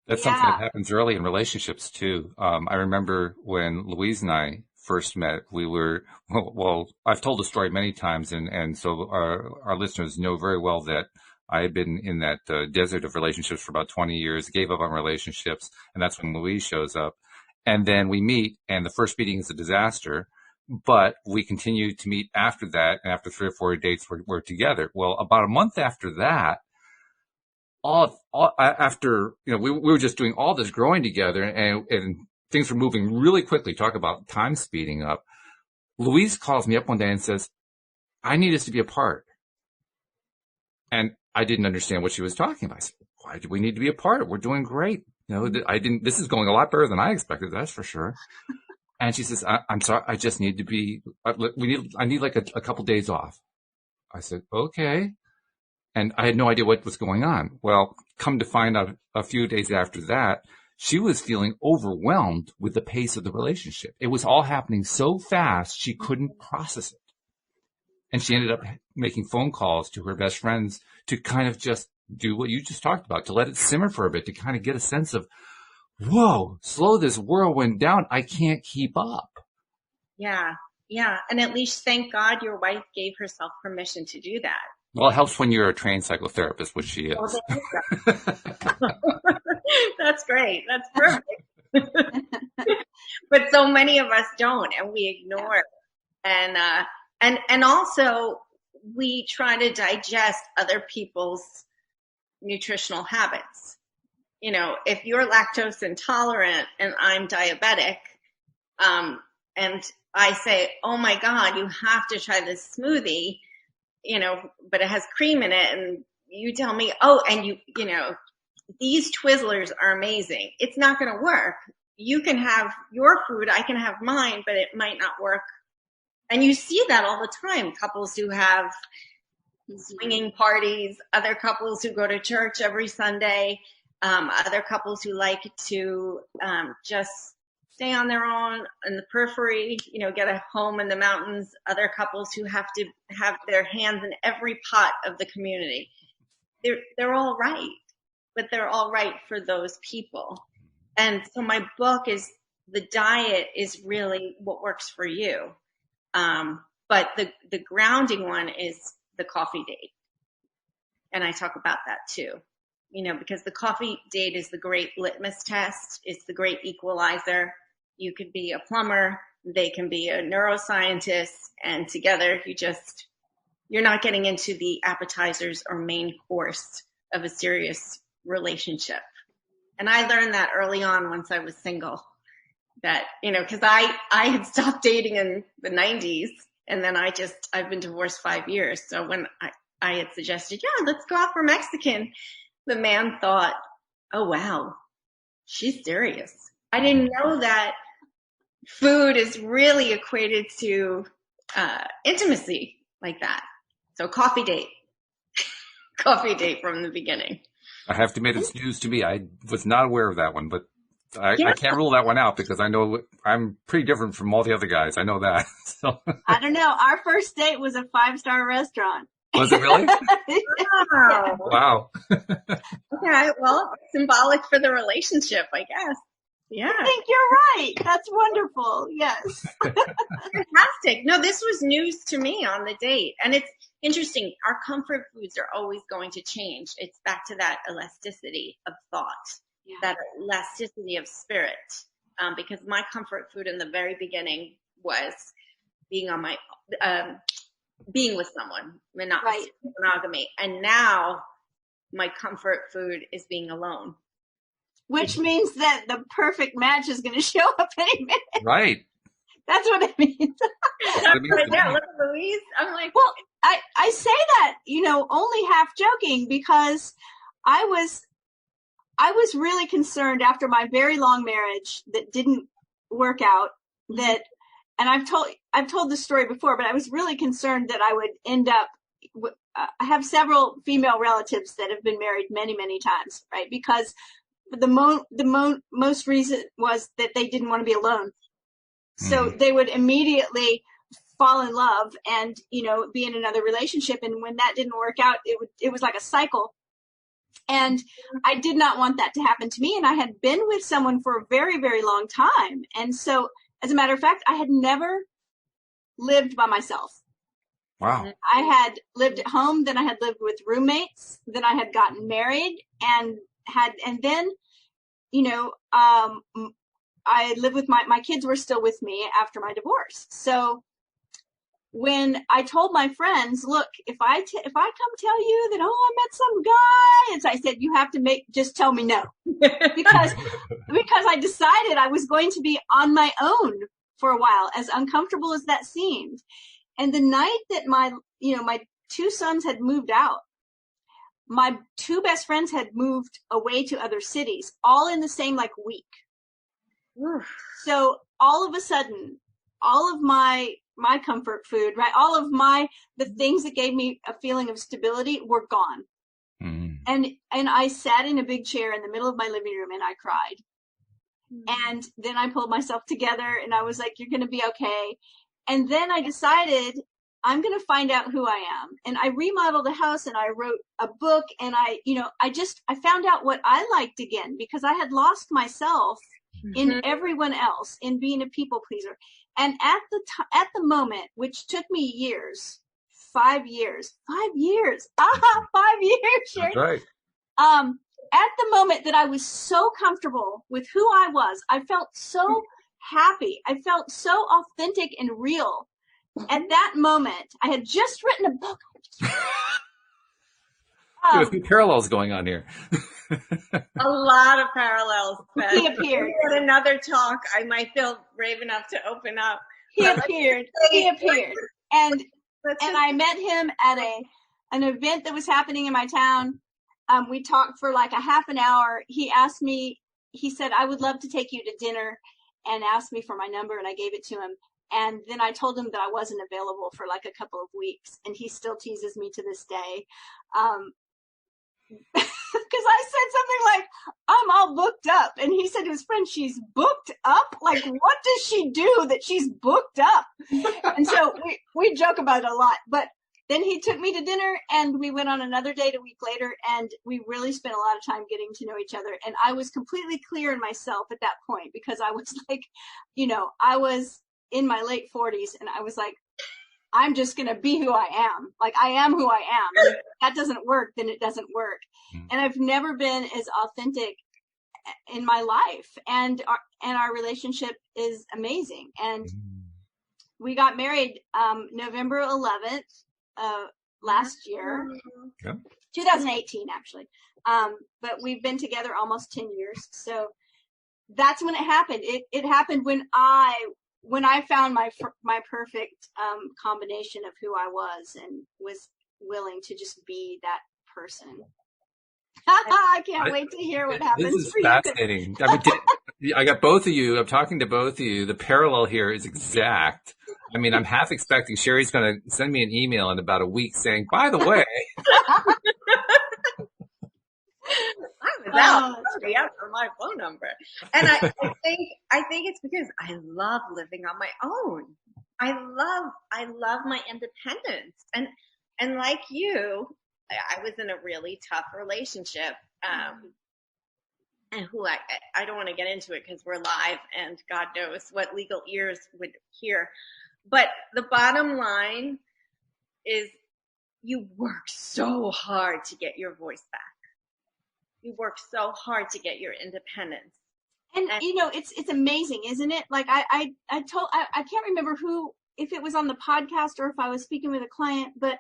That's something that happens early in relationships too. I remember when Louise and I first met, we were, well, I've told the story many times, and so our listeners know very well that I had been in that desert of relationships for about 20 years, gave up on relationships, and that's when Louise shows up. And then we meet, and the first meeting is a disaster, but we continue to meet after that, and after 3 or 4 dates, we're together. Well, about a month after that, after, you know, we were just doing all this growing together, and things were moving really quickly. Talk about time speeding up. Louise calls me up one day and says, I need us to be apart. And I didn't understand what she was talking about. I said, why do we need to be apart? We're doing great. You know, this is going a lot better than I expected. That's for sure. And she says, I'm sorry. I just need to be, I need like a couple days off. I said, okay. And I had no idea what was going on. Well, come to find out a few days after that, she was feeling overwhelmed with the pace of the relationship. It was all happening so fast, she couldn't process it. And she ended up making phone calls to her best friends to kind of just do what you just talked about, to let it simmer for a bit, to kind of get a sense of, whoa, slow this whirlwind down. I can't keep up. Yeah. Yeah. And at least thank God your wife gave herself permission to do that. Well, it helps when you're a trained psychotherapist, which she is. Oh, there you go. That's great. That's perfect. But so many of us don't, and we ignore it. And also we try to digest other people's nutritional habits. You know, if you're lactose intolerant and I'm diabetic, and I say, oh my God, you have to try this smoothie, you know, but it has cream in it, and you tell me, oh, and you know, these Twizzlers are amazing. It's not going to work. You can have your food, I can have mine, but it might not work. And you see that all the time. Couples who have swinging parties, other couples who go to church every Sunday, other couples who like to just stay on their own in the periphery, you know, get a home in the mountains, other couples who have to have their hands in every pot of the community. They're all right, but they're all right for those people. And so my book is, the diet is really what works for you. But the grounding one is the coffee date. And I talk about that too, you know, because the coffee date is the great litmus test. It's the great equalizer. You could be a plumber, they can be a neuroscientist, and together you're not getting into the appetizers or main course of a serious relationship. And I learned that early on once I was single, that, you know, because I had stopped dating in the 90s, and then I've been divorced 5 years. So when I had suggested, yeah, let's go out for Mexican, the man thought, oh, wow, she's serious. I didn't know that food is really equated to intimacy like that. So coffee date from the beginning. I have to admit, it's news to me. I was not aware of that one, but I can't rule that one out because I know I'm pretty different from all the other guys. I know that. So. I don't know. Our first date was a 5-star restaurant. Was it really? Wow. Wow. Okay, well, symbolic for the relationship, I guess. Yeah. I think you're right. That's wonderful. Yes. Fantastic. No, this was news to me on the date. And it's interesting. Our comfort foods are always going to change. It's back to that elasticity of thought, that elasticity of spirit. Because my comfort food in the very beginning was being on my, being with someone, monogamy. And now my comfort food is being alone. Which means that the perfect match is going to show up any minute. Right. That's what it means. Yeah, look at Louise. I'm like, well, I say that, you know, only half joking, because I was really concerned after my very long marriage that didn't work out, that, and I've told this story before, but I was really concerned that I would end up, I have several female relatives that have been married many, many times, right? Because the most reason was that they didn't want to be alone. So they would immediately fall in love and, you know, be in another relationship. And when that didn't work out, it was like a cycle. And I did not want that to happen to me. And I had been with someone for a very, very long time. And so, as a matter of fact, I had never lived by myself. Wow. I had lived at home. Then I had lived with roommates. Then I had gotten married and then, you know, I lived with my kids were still with me after my divorce. So when I told my friends, look, if I come tell you that, oh, I met some guy, and so I said, you have to just tell me no, because I decided I was going to be on my own for a while, as uncomfortable as that seemed. And the night that my 2 sons had moved out, my 2 best friends had moved away to other cities, all in the same week. So all of a sudden, all of my comfort food, right? All of the things that gave me a feeling of stability were gone. And I sat in a big chair in the middle of my living room and I cried. And then I pulled myself together and I was like, you're going to be okay. And then I decided I'm going to find out who I am. And I remodeled a house and I wrote a book and I found out what I liked again because I had lost myself in everyone else, in being a people pleaser. And at the moment, which took me years, 5 years, 5 years, 5 years, Sheri. That's right. At the moment that I was so comfortable with who I was, I felt so happy. I felt so authentic and real. At that moment, I had just written a book. There's some parallels going on here. A lot of parallels. He appeared. At another talk, I might feel brave enough to open up. He appeared. And I met him at an event that was happening in my town. We talked for like a half an hour. He asked me, he said, I would love to take you to dinner, and asked me for my number, and I gave it to him. And then I told him that I wasn't available for like a couple of weeks, and he still teases me to this day. Because I said something like, I'm all booked up. And he said to his friend, she's booked up? Like, what does she do that she's booked up? And so we joke about it a lot. But then he took me to dinner, and we went on another date a week later, and we really spent a lot of time getting to know each other. And I was completely clear in myself at that point, because I was like, I was in my late 40s, and I was like, I'm just going to be who I am. Like, I am who I am. If that doesn't work, then it doesn't work. And I've never been as authentic in my life. And our relationship is amazing. And we got married November 11th last year, 2018 actually. But we've been together almost 10 years. So that's when it happened. It happened when I found my perfect combination of who I was and was willing to just be that person. I can't wait to hear what happens. This is fascinating. I got both of you. I'm talking to both of you. The parallel here is exact. I mean, I'm half expecting Sheri's going to send me an email in about a week saying, by the way. I was out for my phone number. And I think it's because I love living on my own. I love my independence. And like you, I was in a really tough relationship. And who I don't want to get into it because we're live and God knows what legal ears would hear. But the bottom line is you work so hard to get your voice back. You work so hard to get your independence. And it's amazing, isn't it? Like I can't remember if it was on the podcast or if I was speaking with a client, but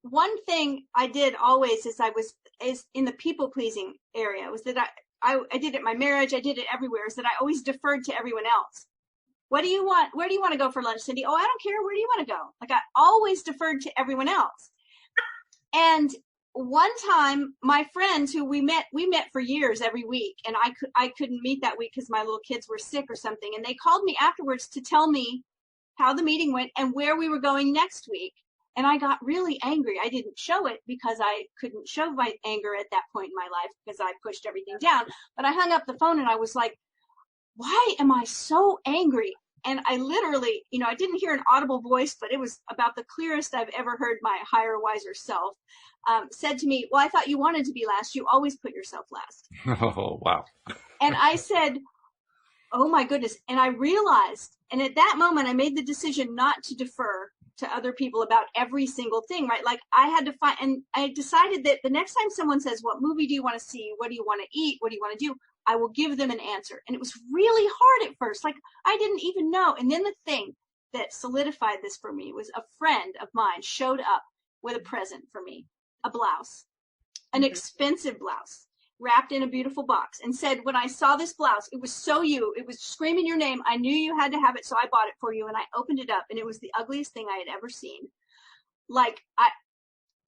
one thing I did always is in the people pleasing area was that I did it in my marriage. I did it everywhere, is that I always deferred to everyone else. What do you want? Where do you want to go for lunch, Cindy? Oh, I don't care. Where do you want to go? Like, I always deferred to everyone else. And one time, my friends who we met for years every week, and I couldn't meet that week because my little kids were sick or something. And they called me afterwards to tell me how the meeting went and where we were going next week. And I got really angry. I didn't show it because I couldn't show my anger at that point in my life because I pushed everything down. But I hung up the phone and I was like, why am I so angry? And I literally, I didn't hear an audible voice, but it was about the clearest I've ever heard my higher, wiser self, said to me, well, I thought you wanted to be last. You always put yourself last. Oh, wow. And I said, oh my goodness. And I realized, and at that moment, I made the decision not to defer to other people about every single thing, right? Like I had to find, and I decided that the next time someone says, what movie do you want to see? What do you want to eat? What do you want to do? I will give them an answer. And it was really hard at first. Like I didn't even know. And then the thing that solidified this for me was a friend of mine showed up with a present for me, a blouse, an expensive blouse wrapped in a beautiful box, and said, when I saw this blouse, it was so you, it was screaming your name. I knew you had to have it. So I bought it for you. And I opened it up and it was the ugliest thing I had ever seen. Like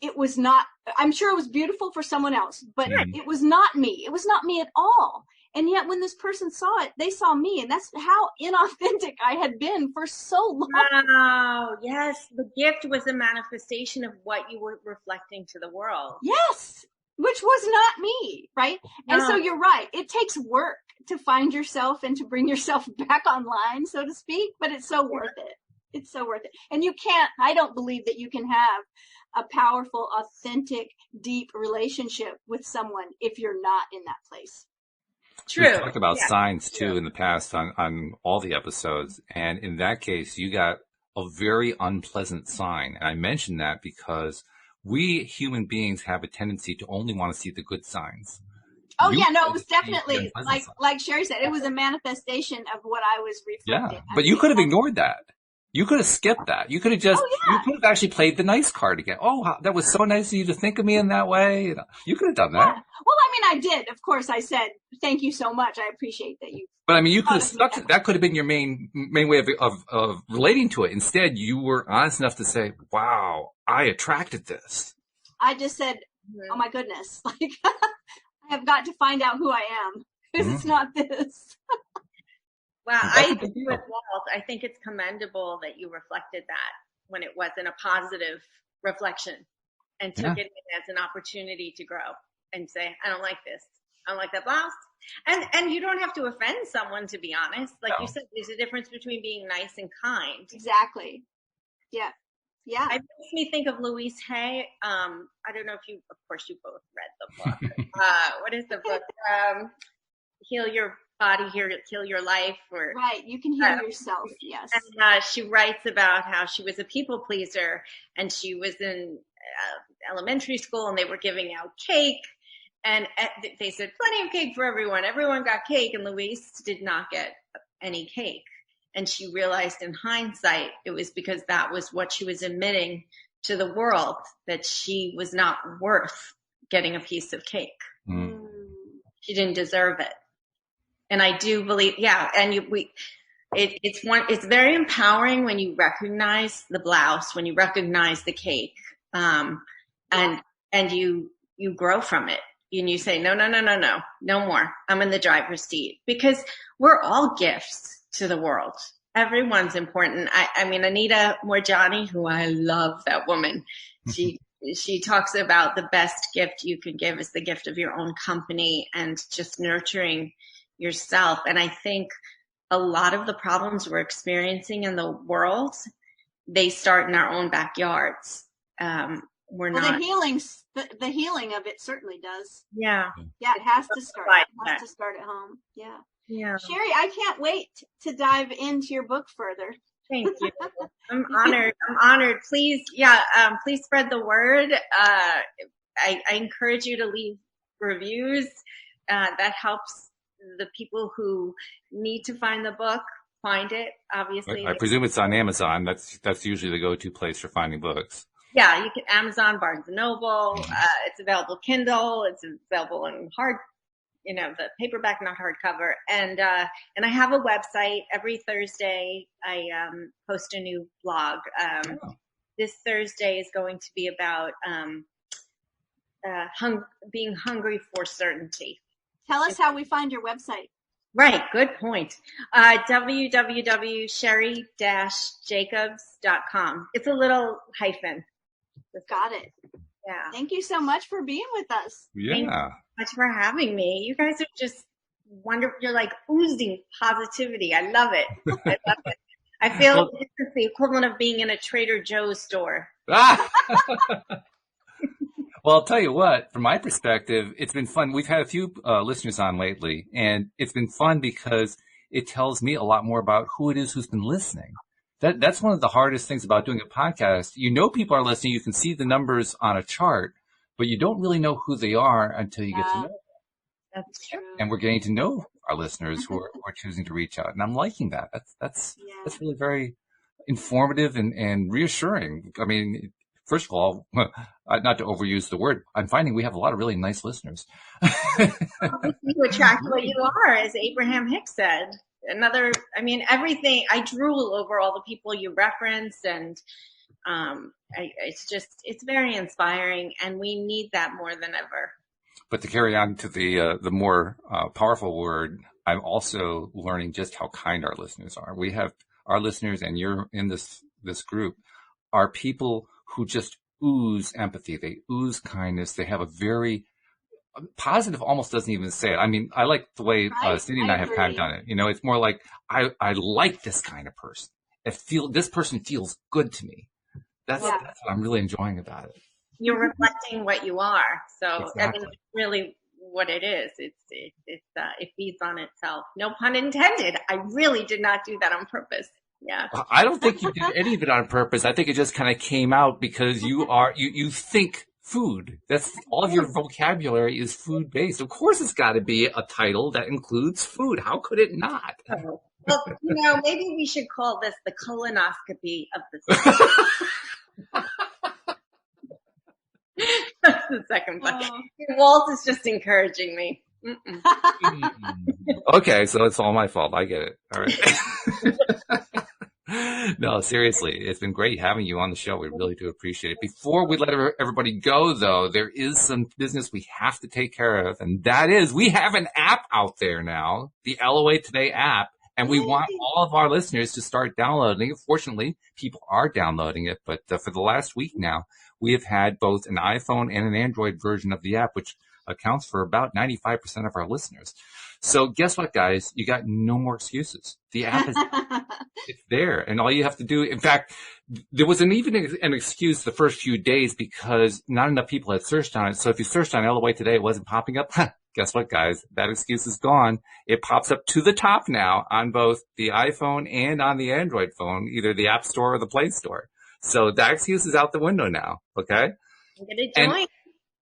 it was not, I'm sure it was beautiful for someone else, but it was not me. It was not me at all. And yet when this person saw it, they saw me. And that's how inauthentic I had been for so long. Wow. Yes. The gift was a manifestation of what you were reflecting to the world. Yes. Which was not me. Right. No. And so you're right. It takes work to find yourself and to bring yourself back online, so to speak, but it's so worth it. It's so worth it. And I don't believe that you can have a powerful, authentic, deep relationship with someone if you're not in that place. True. We've talked about signs too in the past on all the episodes. And in that case, you got a very unpleasant sign. And I mentioned that because we human beings have a tendency to only want to see the good signs. Oh, yeah, no, it was definitely, like Sheri said, it was a manifestation of what I was reflecting. Yeah, but you could have ignored that. You could have skipped that. You could have just, you could have actually played the nice card again. Oh, that was so nice of you to think of me in that way. You could have done that. Yeah. Well, I mean, I did. Of course, I said, thank you so much. I appreciate that you. But I mean, you could have stuck to that. Could have been your main way of relating to it. Instead, you were honest enough to say, wow, I attracted this. I just said, oh my goodness, like, I have got to find out who I am because it's not this. Well, I agree with Walt. I think it's commendable that you reflected that when it wasn't a positive reflection and took it as an opportunity to grow and say, I don't like this. I don't like that blouse. And you don't have to offend someone, to be honest. Like you said, there's a difference between being nice and kind. Exactly. Yeah. Yeah. It makes me think of Louise Hay. I don't know if you, of course, you both read the book. What is the book? Heal Your Body, Heal Your Life. Or, right. You can heal yourself. Yes. And she writes about how she was a people pleaser and she was in elementary school and they were giving out cake. And they said, plenty of cake for everyone. Everyone got cake and Louise did not get any cake. And she realized in hindsight, it was because that was what she was admitting to the world, that she was not worth getting a piece of cake. Mm. She didn't deserve it. And I do believe, it's very empowering when you recognize the blouse, when you recognize the cake, and you grow from it. And you say, no more. I'm in the driver's seat, because we're all gifts to the world. Everyone's important. I mean, Anita Morjani, who I love, that woman, she talks about the best gift you can give is the gift of your own company and just nurturing yourself. And I think a lot of the problems we're experiencing in the world, they start in our own backyards. The healing of it certainly does. Yeah. Yeah, it has to start. It has to start at home. Yeah. Yeah. Sheri, I can't wait to dive into your book further. Thank you. I'm honored. Please, please spread the word. I encourage you to leave reviews. That helps the people who need to find the book find it. Obviously, I presume it's on Amazon. That's usually the go-to place for finding books. Yeah, you can Amazon, Barnes and Noble. It's available Kindle. It's available in hard, the paperback, not hardcover. And I have a website. Every Thursday, I post a new blog. This Thursday is going to be about being hungry for certainty. Tell us how we find your website. Right. Good point. www.sheri-jacobs.com. It's a little hyphen. Got it. Yeah. Thank you so much for being with us. Yeah. Thank you so much for having me. You guys are just wonderful. You're like oozing positivity. I love it. I feel it's the equivalent of being in a Trader Joe's store. Well, I'll tell you what, from my perspective, it's been fun. We've had a few listeners on lately, and it's been fun because it tells me a lot more about who it is who's been listening. That's one of the hardest things about doing a podcast. People are listening. You can see the numbers on a chart, but you don't really know who they are until you get to know them. That's true. And we're getting to know our listeners who are choosing to reach out. And I'm liking that. That's really very informative and reassuring. I mean, first of all, not to overuse the word, I'm finding we have a lot of really nice listeners. You attract what you are, as Abraham Hicks said. Everything, I drool over all the people you reference, and it's very inspiring, and we need that more than ever. But to carry on to the more powerful word, I'm also learning just how kind our listeners are. We have our listeners, and you're in this group, are people who just ooze empathy. They ooze kindness. They have a very positive, almost doesn't even say it. I mean, I like the way Cindy and I have kind of done it. It's more like, I like this kind of person. this person feels good to me. That's what I'm really enjoying about it. You're reflecting what you are. So Exactly. I mean, it's really what it is. It feeds on itself. No pun intended. I really did not do that on purpose. Yeah. I don't think you did any of it on purpose. I think it just kind of came out because you think food. That's all of your vocabulary is food based. Of course, it's got to be a title that includes food. How could it not? Well, maybe we should call this the colonoscopy of the soul. That's the second one. Walt is just encouraging me. Okay, so it's all my fault. I get it. All right. No, seriously, it's been great having you on the show. We really do appreciate it. Before we let everybody go, though, there is some business we have to take care of, and that is we have an app out there now, the LOA Today app, and we want all of our listeners to start downloading it. Fortunately, people are downloading it, but for the last week now, we have had both an iPhone and an Android version of the app, which accounts for about 95% of our listeners. So guess what, guys? You got no more excuses. The app is it's there, and all you have to do. In fact, there was even an excuse the first few days because not enough people had searched on it. So if you searched on LOA Today, it wasn't popping up. Guess what, guys? That excuse is gone. It pops up to the top now on both the iPhone and on the Android phone, either the App Store or the Play Store. So that excuse is out the window now. Okay. I'm gonna join.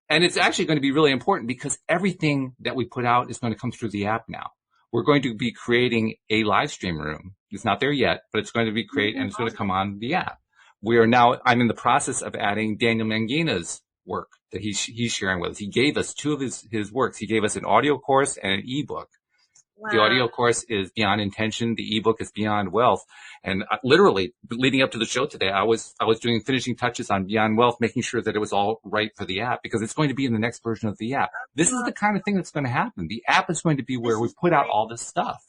And it's actually going to be really important because everything that we put out is going to come through the app now. We're going to be creating a live stream room. It's not there yet, but it's going to be created and it's going to come on the app. I'm in the process of adding Daniel Mangina's work that he's sharing with us. He gave us two of his works. He gave us an audio course and an ebook. Wow. The audio course is Beyond Intention. The ebook is Beyond Wealth. And literally leading up to the show today, I was doing finishing touches on Beyond Wealth, making sure that it was all right for the app because it's going to be in the next version of the app. This is the kind of thing that's going to happen. The app is going to be where we put out all this stuff.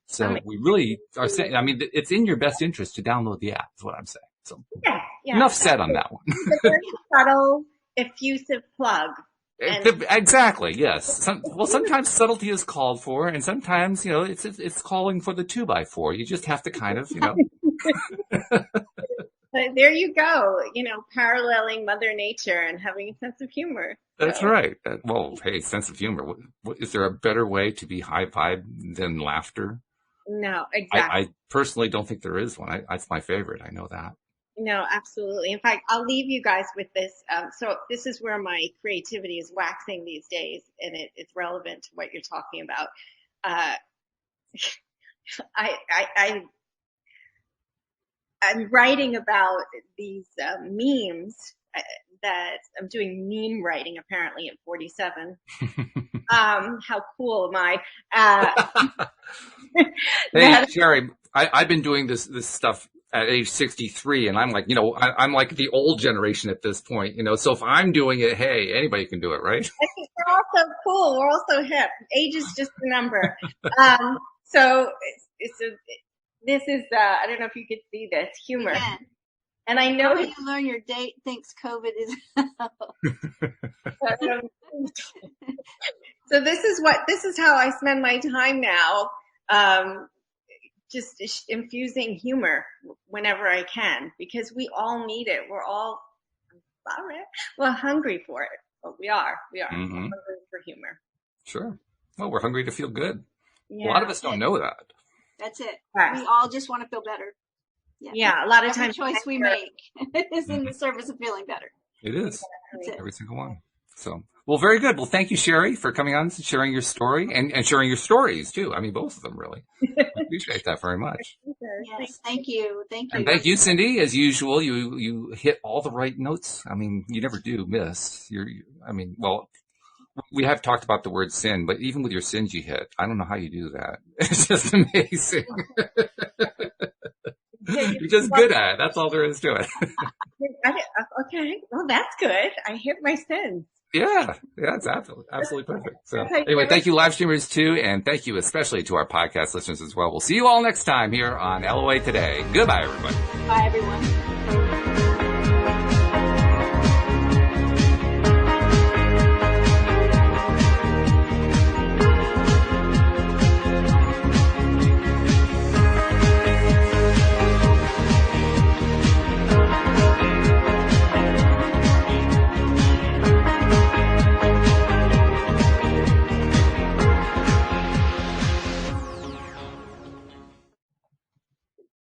So we really are saying, I mean, it's in your best interest to download the app is what I'm saying. So enough said on that one. It's a very subtle, effusive plug. Exactly. Yes. Sometimes subtlety is called for, and sometimes it's calling for the 2x4. You just have to kind of There you go. Paralleling Mother Nature and having a sense of humor. That's right. Well, hey, sense of humor. Is there a better way to be high vibe than laughter? No, exactly. I personally don't think there is one. That's my favorite. I know that. No, absolutely. In fact, I'll leave you guys with this. So this is where my creativity is waxing these days, and it's relevant to what you're talking about. I'm writing about these memes that I'm doing meme writing apparently at 47. How cool am I? Hey, Sheri, I've been doing this stuff at age 63, and I'm like, I'm like the old generation at this point, so if I'm doing it, hey, anybody can do it, right? We're all so cool. We're all so hip. Age is just a number. So this is, I don't know if you could see this, humor. Yeah. And I know you learn your date thinks COVID is. So this is how I spend my time now. Just infusing humor whenever I can, because we all need it. We're all hungry for it. Well, we are Mm-hmm. We're hungry for humor. Sure. Well, we're hungry to feel good. Yeah. A lot of us don't know that. That's it. Right. We all just want to feel better. Yeah. A lot of Every times choice we make is in the service of feeling better. It is. That's it. Every single one. So, well, very good. Well, thank you, Sheri, for coming on and sharing your story and sharing your stories too. I mean, both of them really. I appreciate that very much. Yes, thank you. And thank you, Cindy. As usual, you hit all the right notes. I mean, you never do miss. We have talked about the word sin, but even with your sins you hit, I don't know how you do that. It's just amazing. You're just good at it. That's all there is to it. Okay. Well, that's good. I hit my sins. Yeah, it's absolutely perfect. So anyway, thank you live streamers too, and thank you especially to our podcast listeners as well. We'll see you all next time here on LOA Today. Goodbye, everybody. Bye, everyone.